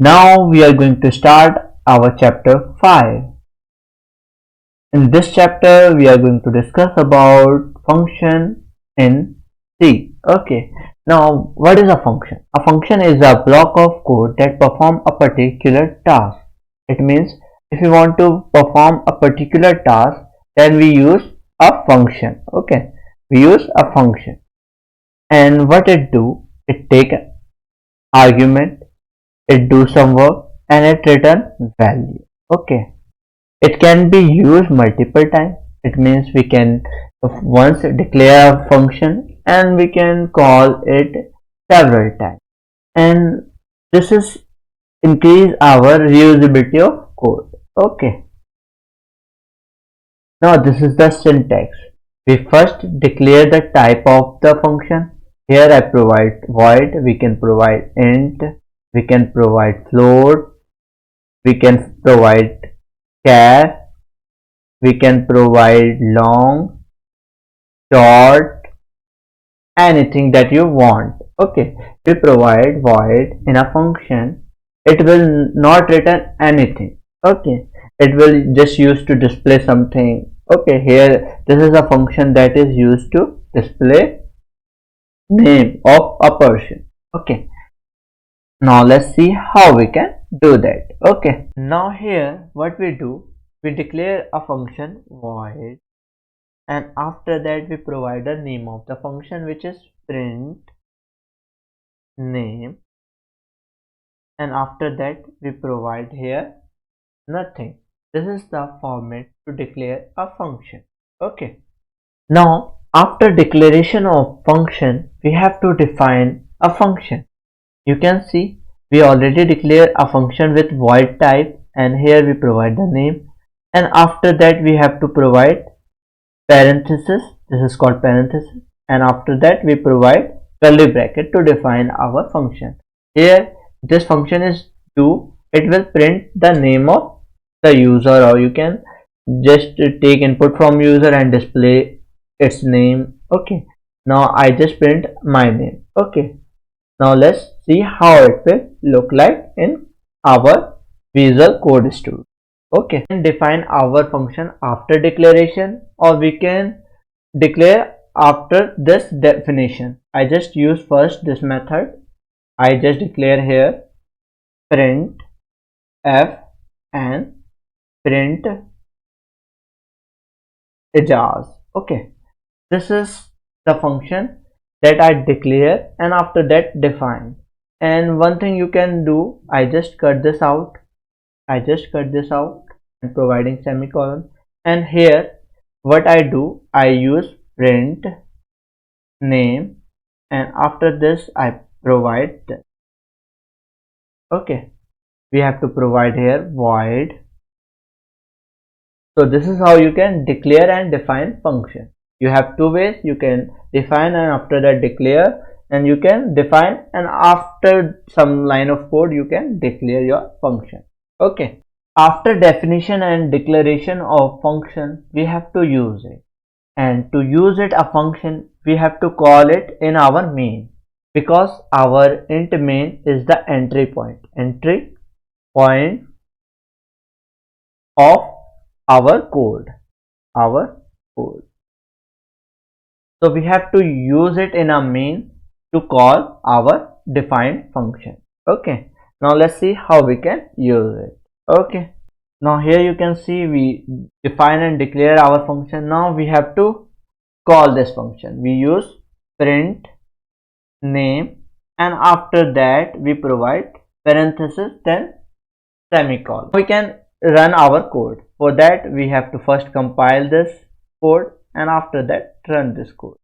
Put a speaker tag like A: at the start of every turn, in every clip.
A: Now we are going to start our chapter 5. In this chapter we are going to discuss about function in C. Okay. Now what is a function? A function is a block of code that performs a particular task. It means if you want to perform a particular task, then we use a function. Okay. We use a function. And what it do? It take argument, it do some work, and it return value. Okay. It can be used multiple times. It means we can once declare a function and we can call it several times. And this is increase our reusability of code. Okay. Now this is the syntax. We first declare the type of the function. Here I provide void. We can provide int. We can provide float. We can provide char, we can provide long, short, anything that you want. Okay, we provide void in a function, it will not return anything. Okay, it will just use to display something. Okay, here this is a function that is used to display name of a person. Okay, now let's see how we can do that. Okay, now here what we do, we declare a function void, and after that we provide a name of the function, which is print name, and after that we provide here nothing. This is the format to declare a function. Okay, now after declaration of function we have to define a function. You can see we already declare a function with void type, and here we provide the name, and after that we have to provide parenthesis. This is called parenthesis, and after that we provide curly bracket to define our function. Here this function is do, it will print the name of the user, or you can just take input from user and display its name. Okay, now I just print my name. Okay, now let's see how it will look like in our Visual Code Studio. Okay, we can define our function after declaration, or we can declare after this definition. I just use first this method. I just declare here print f and print ijaz. Okay, this is the function that I declare, and after that define. And one thing you can do, I just cut this out. And providing semicolon, and here what I do, I use print name, and after this I provide this. Okay, we have to provide here void. So this is how you can declare and define function. You have two ways, you can define and after that declare, and you can define and after some line of code you can declare your function. Okay, after definition and declaration of function we have to use it, and to use it a function we have to call it in our main, because our int main is the entry point of our code. So we have to use it in a main to call our defined function. Okay, now let's see how we can use it. Okay, now here you can see we define and declare our function. Now we have to call this function. We use print name, and after that we provide parenthesis, then semicolon. We can run our code. For that we have to first compile this code, and after that run this code.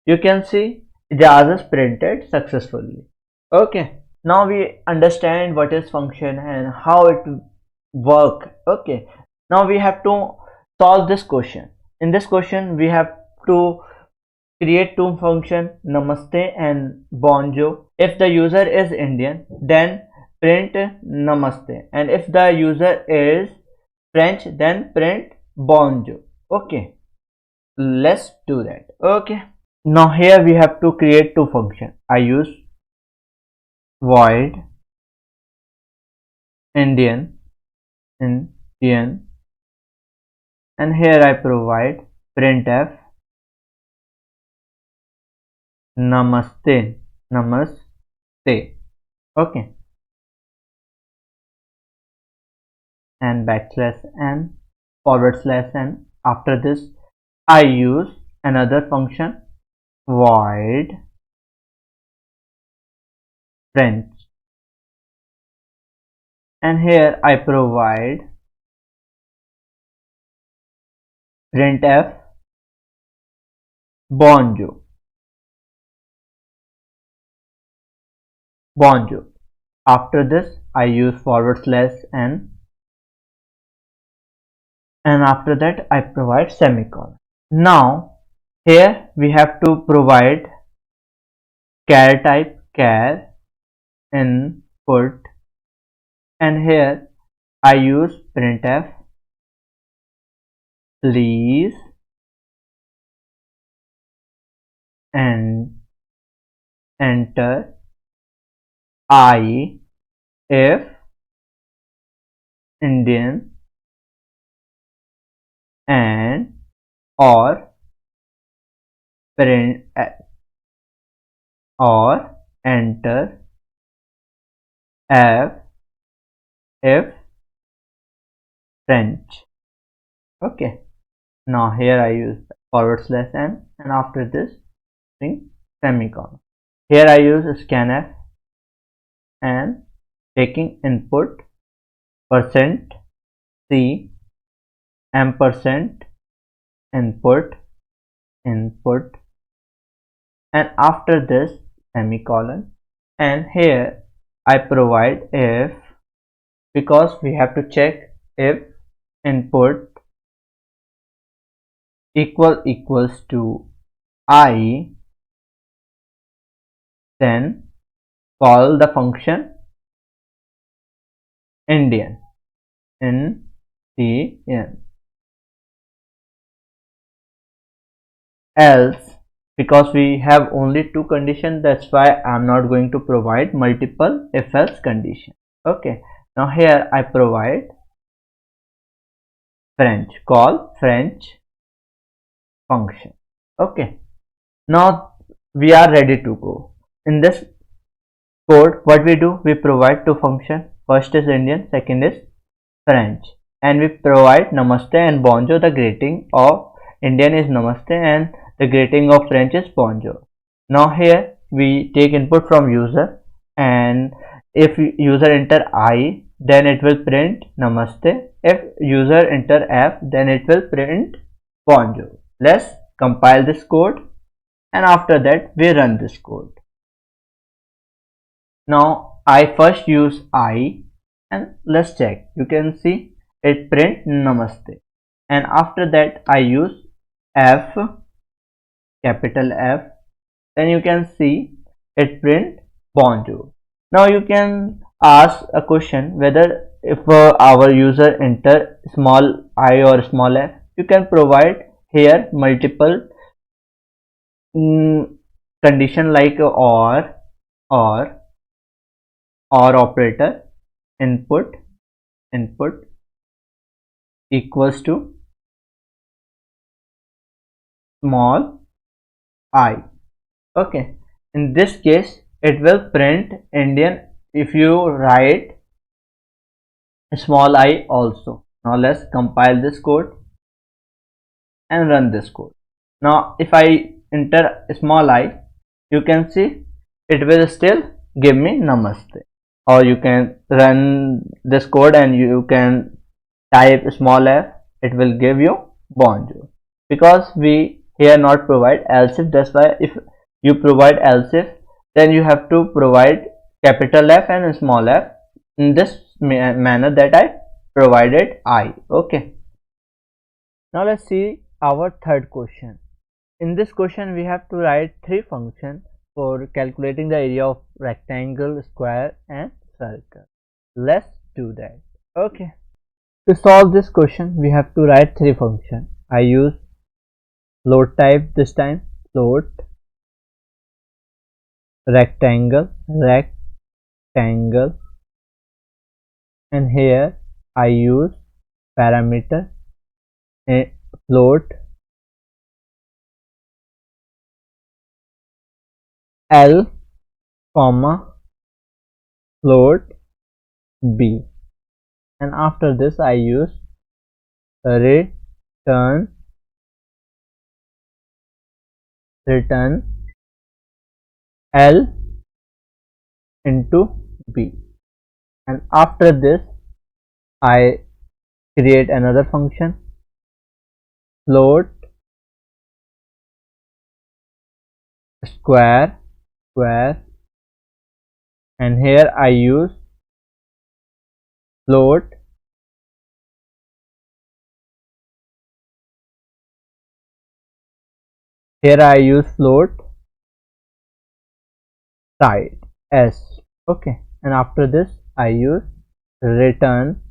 A: You can see ijaz is printed successfully. Okay, now we understand what is function and how it work. Okay, now we have to solve this question. In this question we have to create two functions, namaste and bonjour. If the user is Indian, then print namaste, and if the user is French, then print bonjour. Okay, let's do that. Okay, now here we have to create two functions. I use void Indian, Indian, and here I provide printf namaste, namaste, okay, and backslash n, forward slash n. After this I use another function, void French, and here I provide printf bonjour, bonjour. After this I use forward slash n, and after that I provide semicolon. Now here we have to provide char type, char input, and here I use printf please and enter I if Indian and or print or enter f if French. Okay, now here I use forward slash n, and after this string semicolon. Here I use scanf and taking input percent %c ampersand input, and after this semicolon, and here I provide if, because we have to check if input equals to I, then call the function Indian, else, because we have only two conditions, that's why I'm not going to provide multiple if else condition. Okay, now here I provide French, call French function. Okay, now we are ready to go. In this code, what we do, we provide two functions. First is Indian, second is French, and we provide namaste and bonjour. The greeting of Indian is namaste and the greeting of French is bonjour. Now here we take input from user, and if user enter I, then it will print namaste. If user enter F, then it will print bonjour. Let's compile this code, and after that we run this code. Now I first use I, and let's check. You can see it print namaste, and after that I use F, capital F, then you can see it print bonjour. Now you can ask a question whether if our user enter small I or small f, you can provide here multiple condition like or operator, input equals to small I. Okay, in this case it will print Indian if you write small I also. Now let's compile this code and run this code. Now if I enter small I, you can see it will still give me namaste. Or you can run this code and you can type small f, it will give you bonjour. Because we here not provide else if, that's why if you provide else if, then you have to provide capital F and small f in this manner that I provided I. Okay, now let's see our third question. In this question we have to write three functions for calculating the area of rectangle, square and circle. Let's do that. Okay, to solve this question we have to write three functions. I use float type this time, float rectangle and here I use parameter float L comma float B, and after this I use return L into B, and after this I create another function float square, and here I use float side S. Okay, and after this I use return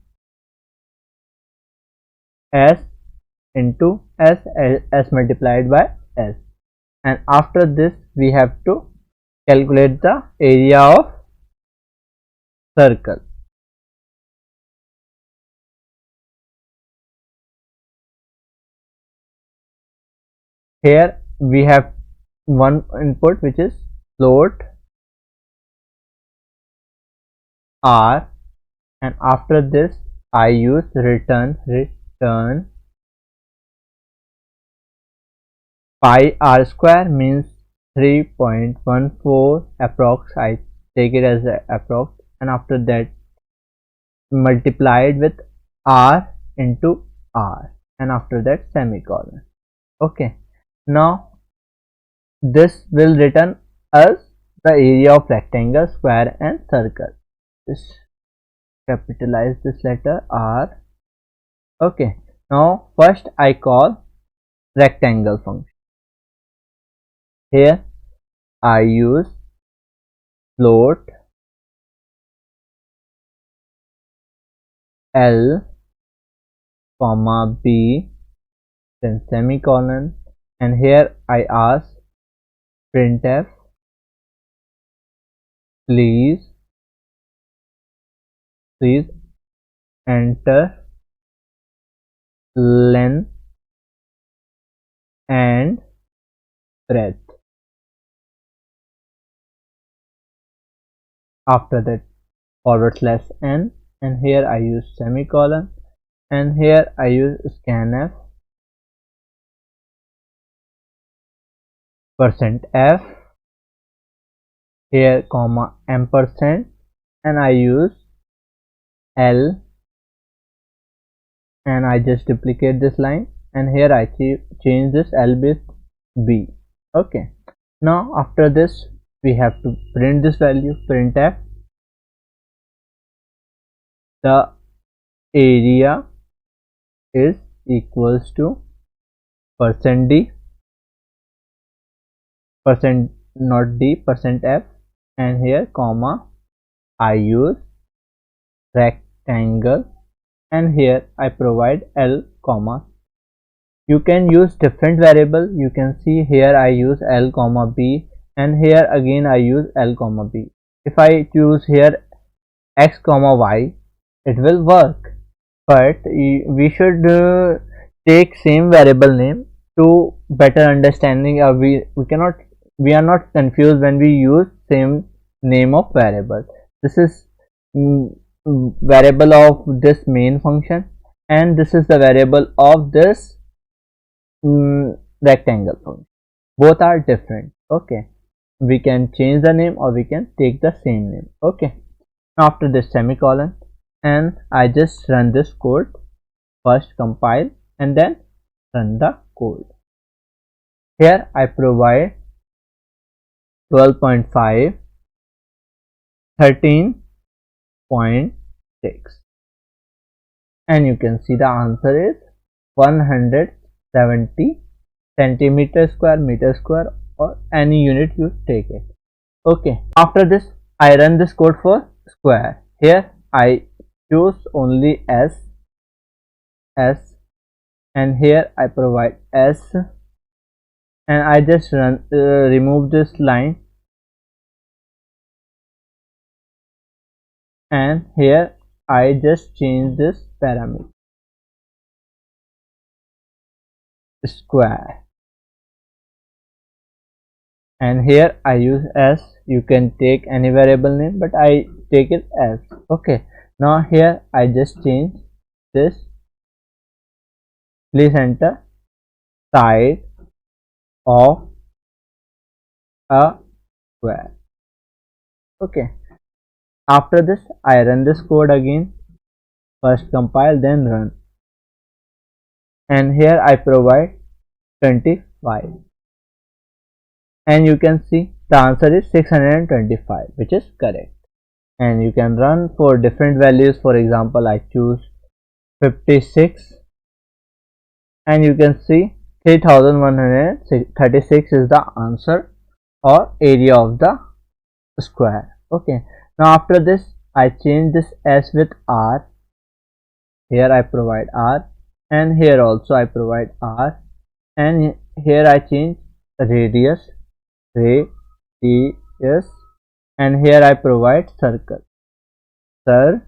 A: S into S multiplied by S, and after this we have to calculate the area of circle. Here we have one input which is float R, and after this I use return pi r square, means 3.14 approx. I take it as a approx, and after that multiplied with r into r, and after that semicolon. Okay, now this will return us the area of rectangle, square and circle. Just capitalize this letter R. Okay, now first I call rectangle function. Here I use float L comma B, then semicolon, and here I ask printf please enter length and breadth. After that /n, and here I use semicolon, and here I use scanf %f, here comma ampersand, and I use L, and I just duplicate this line, and here I change this L with B. Okay, now after this we have to print this value, printf the area is equals to %d, %f, and here comma I use rectangle, and here I provide L comma. You can use different variable. You can see here I use L comma B, and here again I use L comma B. If I choose here X comma Y, it will work, but we should take same variable name to better understanding. We are not confused when we use same name of variable. This is variable of this main function, and this is the variable of this rectangle function. Both are different. Okay, we can change the name or we can take the same name. Okay, after this semicolon, and I just run this code. First compile and then run the code. Here I provide 12.5, 13.6, and you can see the answer is 170 centimeter square, meter square, or any unit you take it. Okay, after this I run this code for square. Here I choose only S, and here I provide S, and I just remove this line, and here I just change this parameter square, and here I use s. You can take any variable name, but I take it as. Okay, now here I just change this. Please enter side of a square. Okay, after this I run this code again. First compile, then run, and here I provide 25, and you can see the answer is 625, which is correct. And you can run for different values. For example, I choose 56, and you can see 3136 is the answer or area of the square. Okay, now after this I change this s with r. Here I provide r, and here also I provide r, and here I change radius, and here I provide circle, and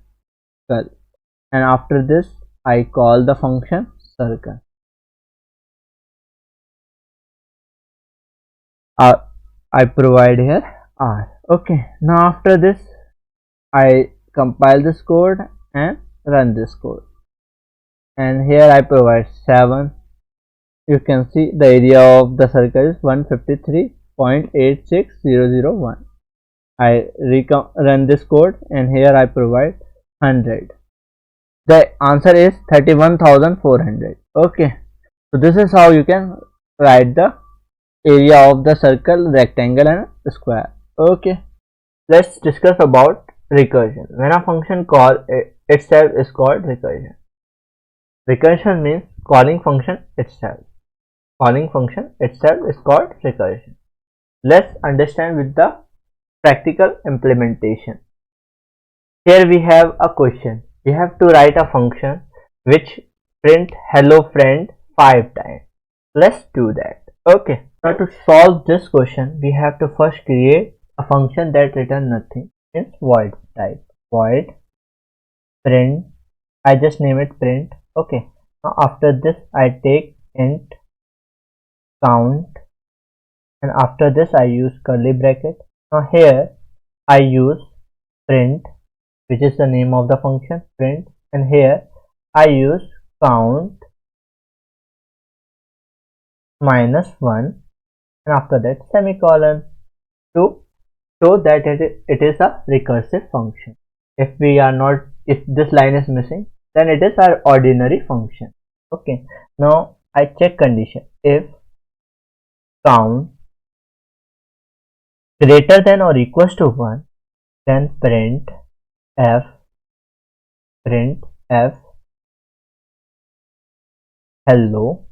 A: after this I call the function circle. I provide here r. Okay, now after this I compile this code and run this code, and here I provide 7. You can see the area of the circle is 153.86001. I run this code, and here I provide 100. The answer is 31,400. Okay, so this is how you can write the area of the circle, rectangle, and square. Okay, let's discuss about recursion. When a function call itself is called recursion. Recursion means calling function itself. Calling function itself is called recursion. Let's understand with the practical implementation. Here we have a question. We have to write a function which print hello friend 5 times. Let's do that. Okay, now to solve this question, we have to first create a function that return nothing, means void type. Void print, I just name it print. Okay, now after this I take int count, and after this I use curly bracket. Now here I use print, which is the name of the function print, and here I use count -1, and after that semicolon, to show that it is a recursive function. If this line is missing, then it is our ordinary function. Okay, now I check condition. If count greater than or equals to 1, then print f hello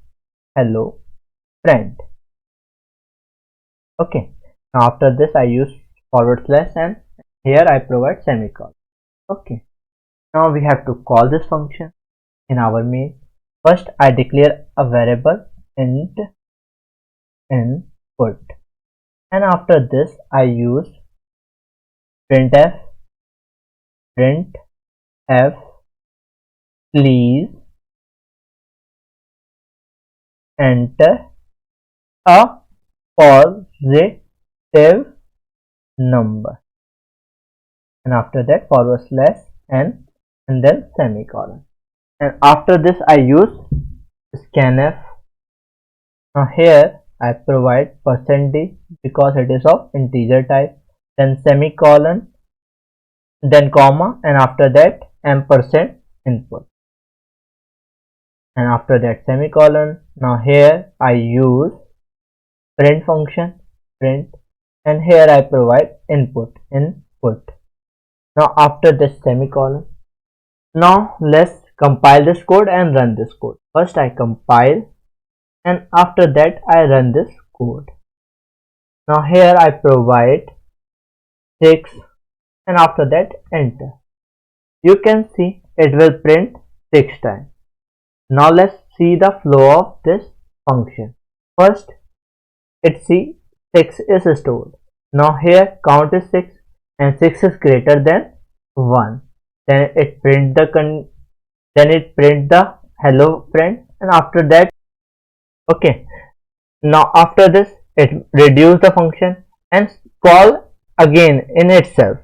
A: friend. Okay, now after this I use forward slash, and here I provide semicolon. Okay, now we have to call this function in our main. First I declare a variable int input, and after this I use printf please enter a positive number, and after that forward slash and then semicolon, and after this I use scanf. Now here I provide %d because it is of integer type, then semicolon, then comma, and after that ampersand input, and after that semicolon. Now here I use print function print, and here I provide input. Now after this semicolon. Now let's compile this code and run this code. First I compile, and after that I run this code. Now here I provide 6, and after that enter. You can see it will print 6 times. Now let's see the flow of this function. First it see 6 is stored. Now here count is 6, and 6 is greater than 1. then it print the hello friend, and after that, okay, now after this it reduce the function and call again in itself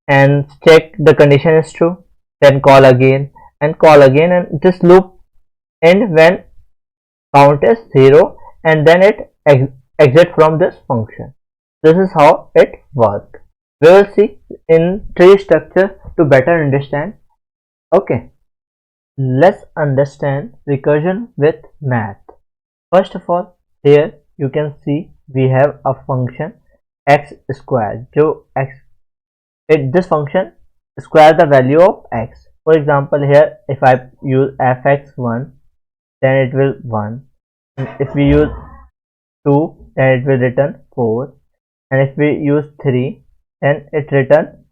A: and check the condition is true, then call again, and this loop end when count is 0, and then it exit from this function. This is how it works. We will see in tree structure to better understand. Okay, let's understand recursion with math. First of all, here you can see we have a function x squared. This function square the value of x. For example, here if I use fx1, then it will 1. And if we use 2, then it will return 4. And if we use 3, then it return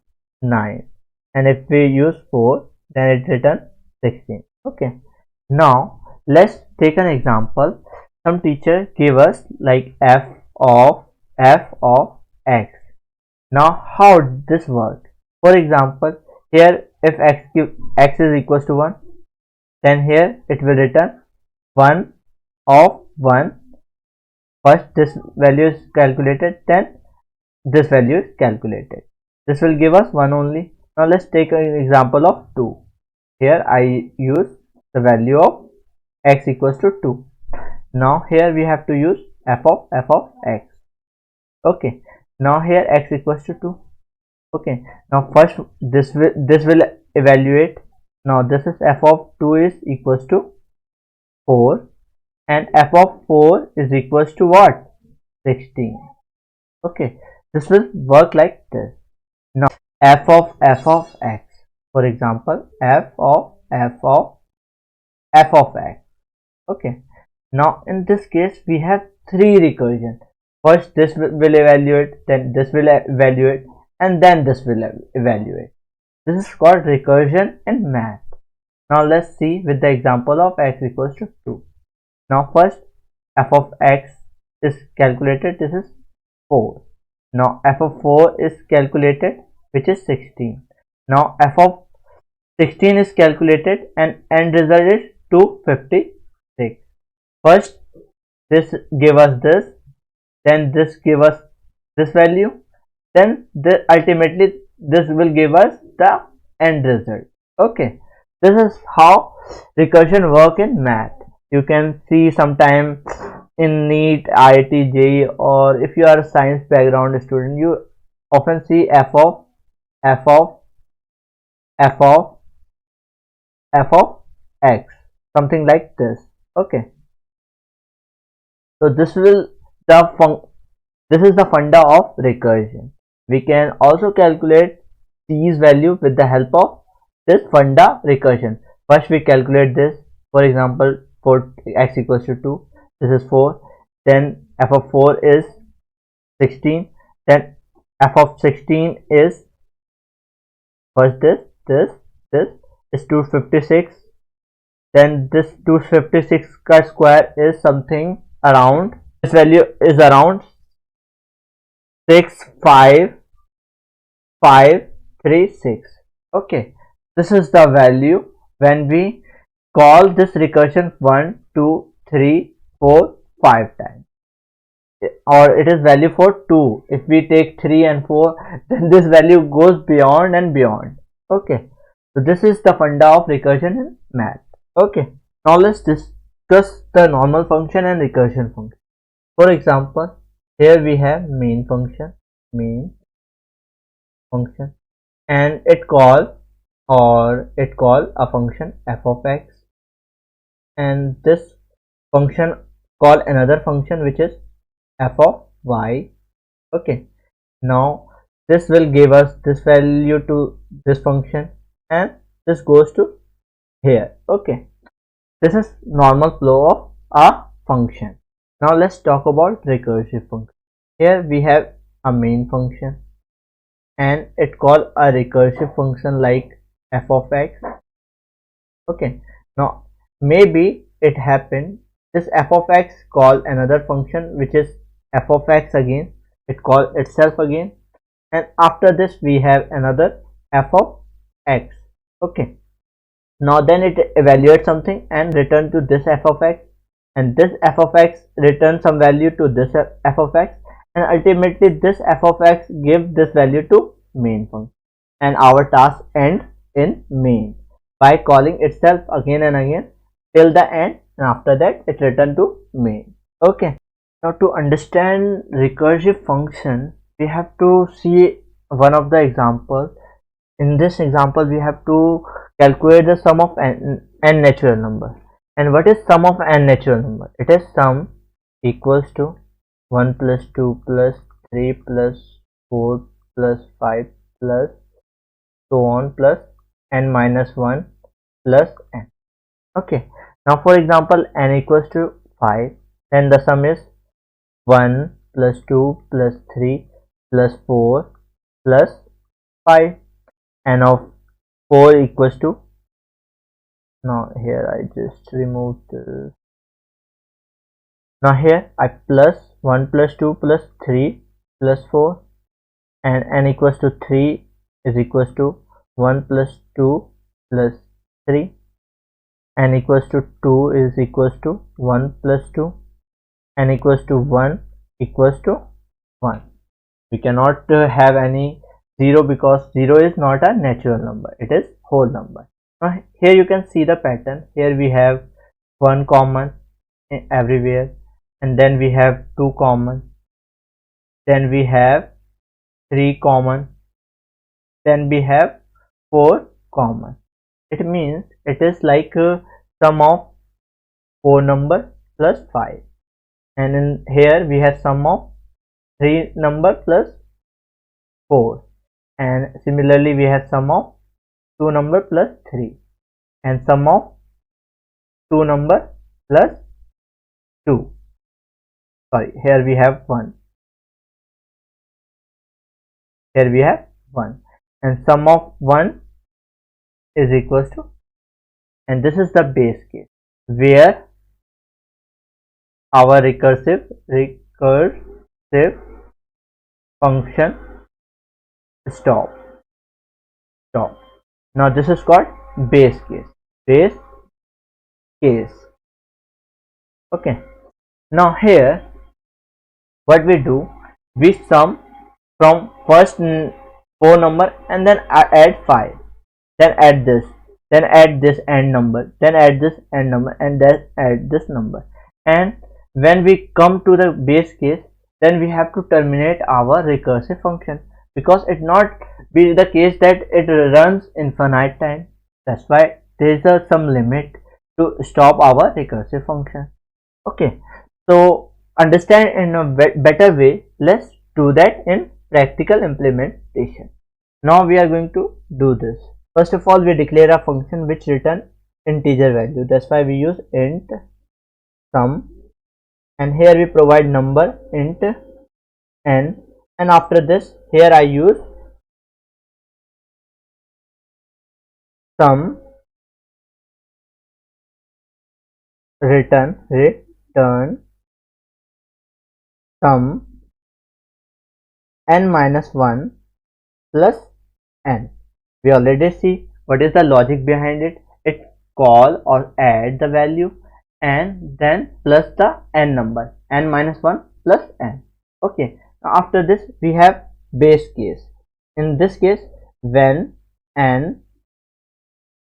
A: 9. And if we use 4, then it return 16. Okay. Now let's take an example. Some teacher gave us like f of x. Now how this works? For example, here if x is equals to 1, then here it will return 1 of 1. First this value is calculated, then this value is calculated. This will give us 1 only. Now let's take an example of 2. Here I use the value of x equals to 2. Now here we have to use f of x. Okay, now here x equals to 2. Okay, now first this will evaluate. Now this is f of 2 is equals to 4, and f of 4 is equals to what? 16. Okay, this will work like this. Now f of x, for example, f of x. Okay, now in this case we have 3 recursion. First this will evaluate, then this will evaluate, and then this will evaluate. This is called recursion in math. Now let's see with the example of x equals to 2. Now first f of x is calculated, this is 4. Now f of 4 is calculated, which is 16. Now f of 16 is calculated and end result is 256. First this give us this, then this give us this value, then ultimately this will give us the end result. Okay, this is how recursion work in math. You can see sometime in NEET, IIT, JEE, or if you are a science background student, you often see f of x, something like this. Okay, so this is the funda of recursion. We can also calculate these values with the help of this funda recursion. First we calculate this. For example, for x equals to 2, this is 4, then f of 4 is 16, then f of 16 is first this is 256, then this 256 square is something around, this value is around 65536. Okay, this is the value when we call this recursion 1 2 3 4 5 times, or it is value for 2. If we take 3 and 4, then this value goes beyond and beyond. Okay, so this is the funda of recursion in math. Okay, now let's discuss the normal function and recursion function. For example, here we have main function, and it call a function f of x, and this function call another function which is f of y. Okay, now this will give us this value to this function, and this goes to here. Okay, this is normal flow of a function. Now let's talk about recursive function. Here we have a main function, and it call a recursive function like f of x. Okay, now maybe it happened this f of x call another function which is f of x again, it call itself again, and after this we have another f of x. Okay, now then it evaluates something and return to this f of x, and this f of x returns some value to this f of x, and ultimately this f of x gives this value to main function, and our task ends in main by calling itself again and again till the end, and after that it return to main. Okay, now to understand recursive function we have to see one of the examples. In this example we have to calculate the sum of n natural number. And what is sum of n natural number? It is sum equals to 1 plus 2 plus 3 plus 4 plus 5 plus so on plus n minus 1 plus n. Okay, now for example n equals to 5, then the sum is 1 plus 2 plus 3 plus 4 plus 5, and of 4 equals to, now here I just removed the, now here I plus 1 plus 2 plus 3 plus 4, and n equals to 3 is equals to 1 plus 2 plus 3, n equals to 2 is equals to 1 plus 2, n equals to 1 equals to 1. We cannot have any 0 because 0 is not a natural number, it is whole number. Now here you can see the pattern. Here we have 1 common everywhere, and then we have 2 common, then we have 3 common, then we have 4 common. It means it is like a sum of 4 number plus 5, and in here we have sum of 3 number plus 4, and similarly we have sum of 2 number plus 3, and sum of 2 number plus 2. Sorry, here we have 1. Here we have 1, and sum of 1 is equals to, and this is the base case where our recursive function stop. Now this is called base case. Okay, now here what we do, we sum from first 4 number and then add 5, then add this, then add this end number, then add this end number, and then add this number. And when we come to the base case, then we have to terminate our recursive function, because it not be the case that it runs infinite time. That's why there is some limit to stop our recursive function. Okay, so understand in a better way, let's do that in practical implementation. Now we are going to do this. First of all, we declare a function which return integer value. That's why we use int sum, and here we provide number int n, and after this here I use sum return sum n minus 1 plus n. We already see what is the logic behind it. It call or add the value and then plus the n number, n minus 1 plus n. Okay, now after this we have base case. In this case, when n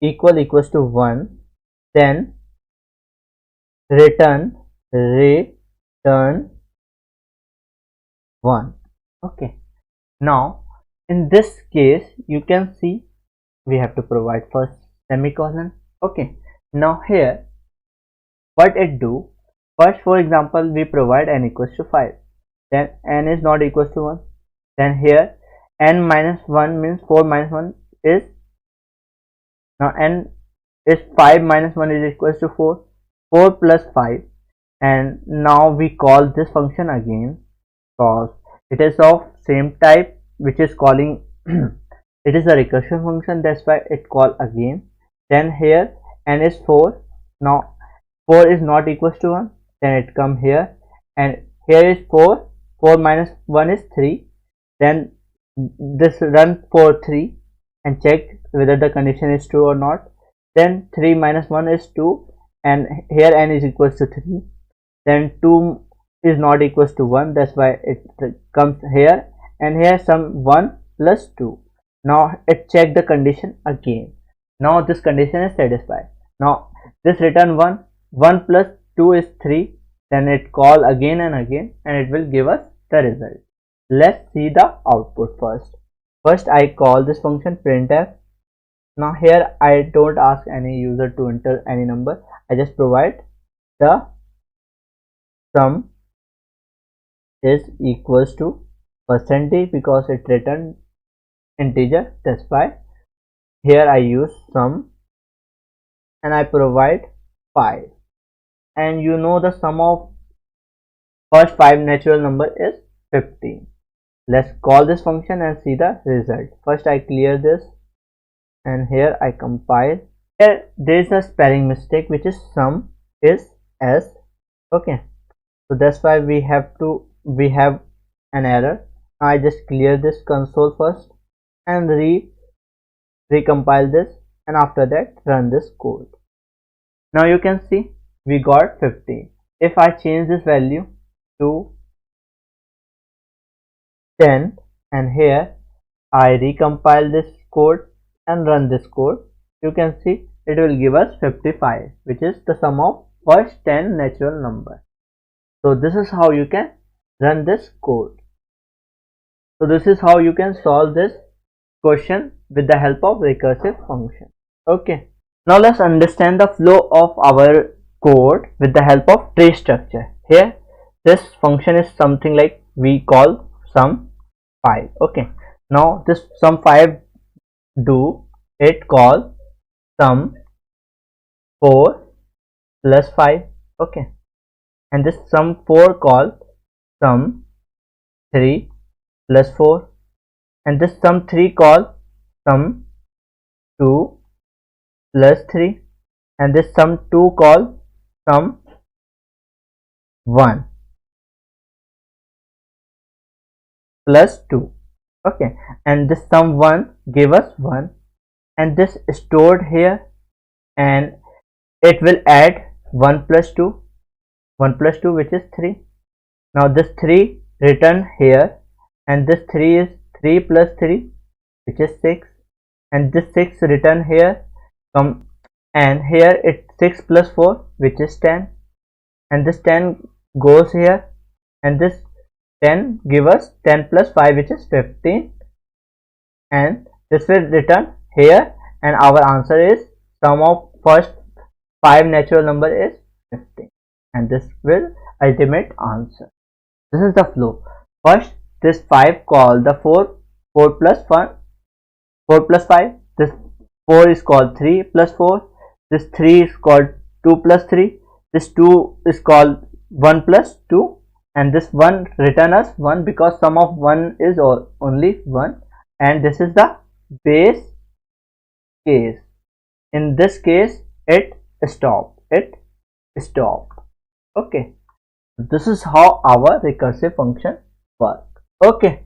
A: equals to 1, then return 1. Okay, now in this case you can see we have to provide first semicolon. Okay, now here what it do, first for example we provide n equals to 5, then n is not equals to 1, then here n minus 1 means 4 minus 1 is, now n is 5 minus 1 is equals to 4, 4 plus 5, and now we call this function again because it is of same type which is calling it is a recursion function, that's why it call again. Then here n is 4, now 4 is not equals to 1, then it come here, and here is 4 minus 1 is 3, then this run for 3 and check whether the condition is true or not. Then 3 minus 1 is 2, and here n is equals to 3. Then 2 is not equals to 1, that's why it comes here, and here some 1 plus 2. Now it check the condition again. Now this condition is satisfied. Now this return 1, 1 plus 2 is 3, then it call again and again, and it will give us the result. Let's see the output first. First I call this function printf. Now here I don't ask any user to enter any number, I just provide the sum is equals to percentage because it returned integer, that's why here I use sum, and I provide 5, and you know the sum of first 5 natural number is 15. Let's call this function and see the result. First I clear this, and here I compile. Here there is a spelling mistake, which is sum is s. Okay, so that's why we have an error. I just clear this console first and recompile this, and after that run this code. Now you can see we got 15. If I change this value to 10, and here I recompile this code and run this code, you can see it will give us 55, which is the sum of first 10 natural numbers. So this is how you can run this code. So this is how you can solve this question with the help of recursive function. Okay, now let's understand the flow of our code with the help of tree structure. Here this function is something like we call sum 5. Okay, now this sum 5 do it call sum 4 plus 5. Okay, and this sum 4 call sum 3 plus 4, and this sum 3 call sum 2 plus 3, and this sum 2 call sum 1 plus 2. Okay, and this sum 1 give us 1, and this stored here, and it will add 1 plus 2 which is 3. Now this 3 return here, and this 3 is 3 plus 3 which is 6, and this 6 return here, and here it 6 plus 4 which is 10, and this 10 goes here, and this 10 give us 10 plus 5 which is 15, and this will return here, and our answer is sum of first 5 natural number is 15, and this will ultimate answer. This is the flow. First this 5 call the 4 plus 5, this 4 is called 3 plus 4, this 3 is called 2 plus 3, this 2 is called 1 plus 2, and this 1 return us 1 because sum of 1 is only 1, and this is the base case. In this case it stopped. Okay, this is how our recursive function works. Okay,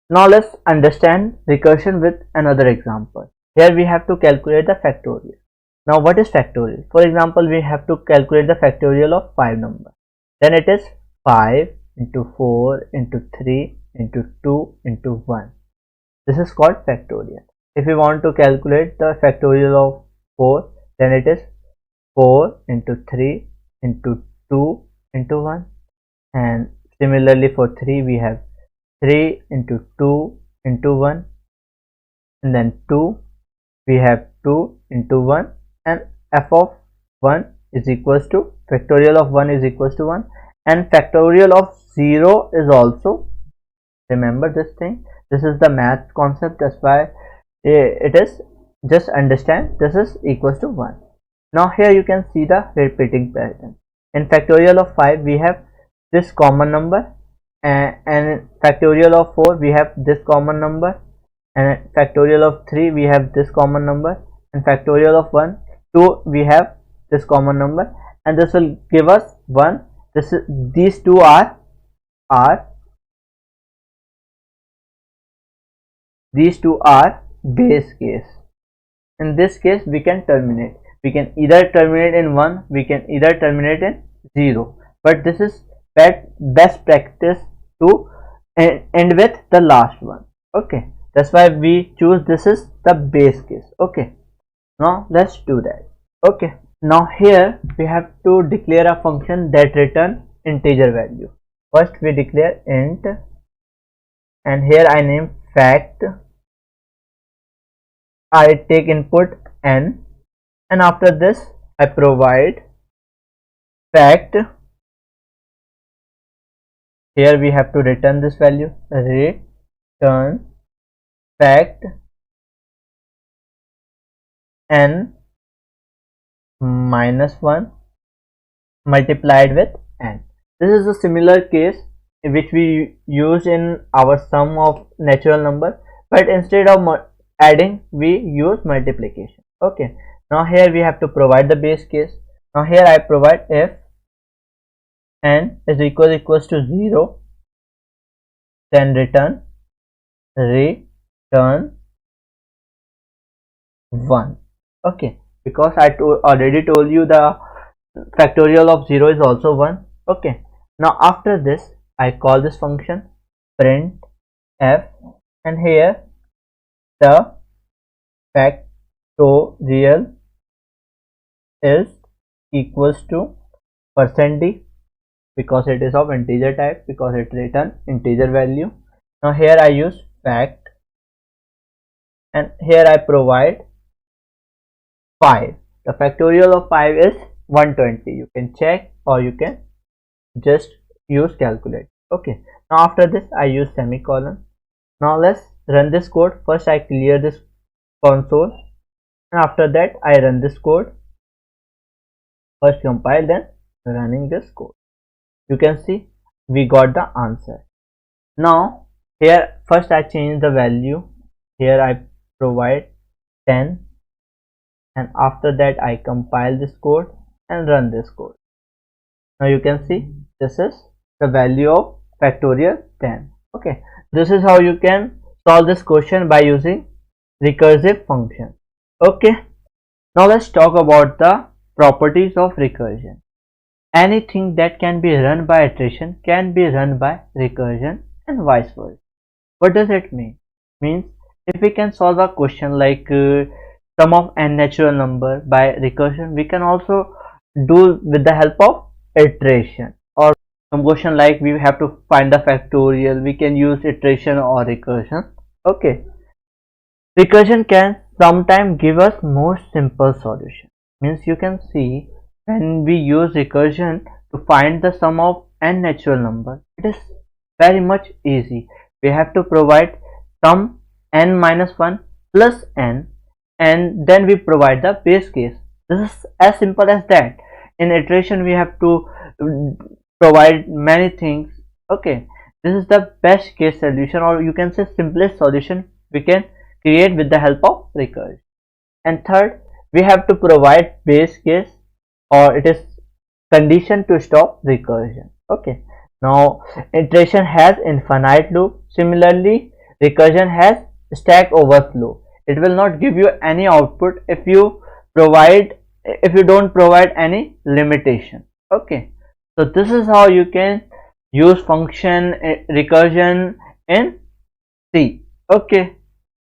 A: now let's understand recursion with another example. Here we have to calculate the factorial. Now what is factorial? For example, we have to calculate the factorial of 5 numbers. Then it is 5 into 4 into 3 into 2 into 1. This is called factorial. If we want to calculate the factorial of 4, then it is 4 into 3 into 2 into 1, and similarly for 3 we have 3 into 2 into 1, and then 2 we have 2 into 1, and f of 1 is equals to factorial of 1 is equals to 1, and factorial of 0 is also, remember this thing, this is the math concept, that's why it is, just understand this is equals to 1. Now here you can see the repeating pattern. In factorial of 5 we have this common number, and factorial of 4 we have this common number, and factorial of 3 we have this common number, and factorial of 2 we have this common number, and this will give us 1. These two are base case. In this case we can terminate. We can either terminate in 1, we can either terminate in 0, but this is best practice to end with the last one. Okay, that's why we choose this is the base case. Okay, now let's do that. Okay, now here we have to declare a function that return integer value. First we declare int, and here I name fact. I take input n, and after this I provide fact. Here we have to return this value, return fact n minus 1 multiplied with n. This is a similar case which we use in our sum of natural number, but instead of adding we use multiplication. Okay, now here we have to provide the base case. Now here I provide if n is equals to 0, then return 1. Okay, because I already told you the factorial of 0 is also 1. Okay, now after this I call this function print f, and here the factorial is equals to %d, because it is of integer type, because it return integer value. Now here I use fact, and here I provide 5. The factorial of 5 is 120. You can check or you can just use calculate. Okay, now after this I use semicolon. Now let's run this code. First I clear this console, and after that I run this code. First compile, then running this code. You can see we got the answer. Now here first I change the value. Here I provide 10, and after that I compile this code and run this code. Now you can see this is the value of factorial 10. Okay, this is how you can solve this question by using recursive function. Okay, now let's talk about the properties of recursion. Anything that can be run by iteration can be run by recursion, and vice versa. What does it mean? Means if we can solve a question like sum of n natural number by recursion, we can also do with the help of iteration. Or some question like we have to find the factorial, we can use iteration or recursion. Okay, recursion can sometimes give us more simple solution. Means you can see when we use recursion to find the sum of n natural number, it is very much easy. We have to provide sum n minus 1 plus n, and then we provide the base case. This is as simple as that. In iteration we have to provide many things. Okay, this is the best case solution, or you can say simplest solution we can create with the help of recursion. And third, we have to provide base case, or it is condition to stop recursion. Okay, now iteration has infinite loop. Similarly, recursion has stack overflow. It will not give you any output if you don't provide any limitation. Okay, so this is how you can use function recursion in C. Okay,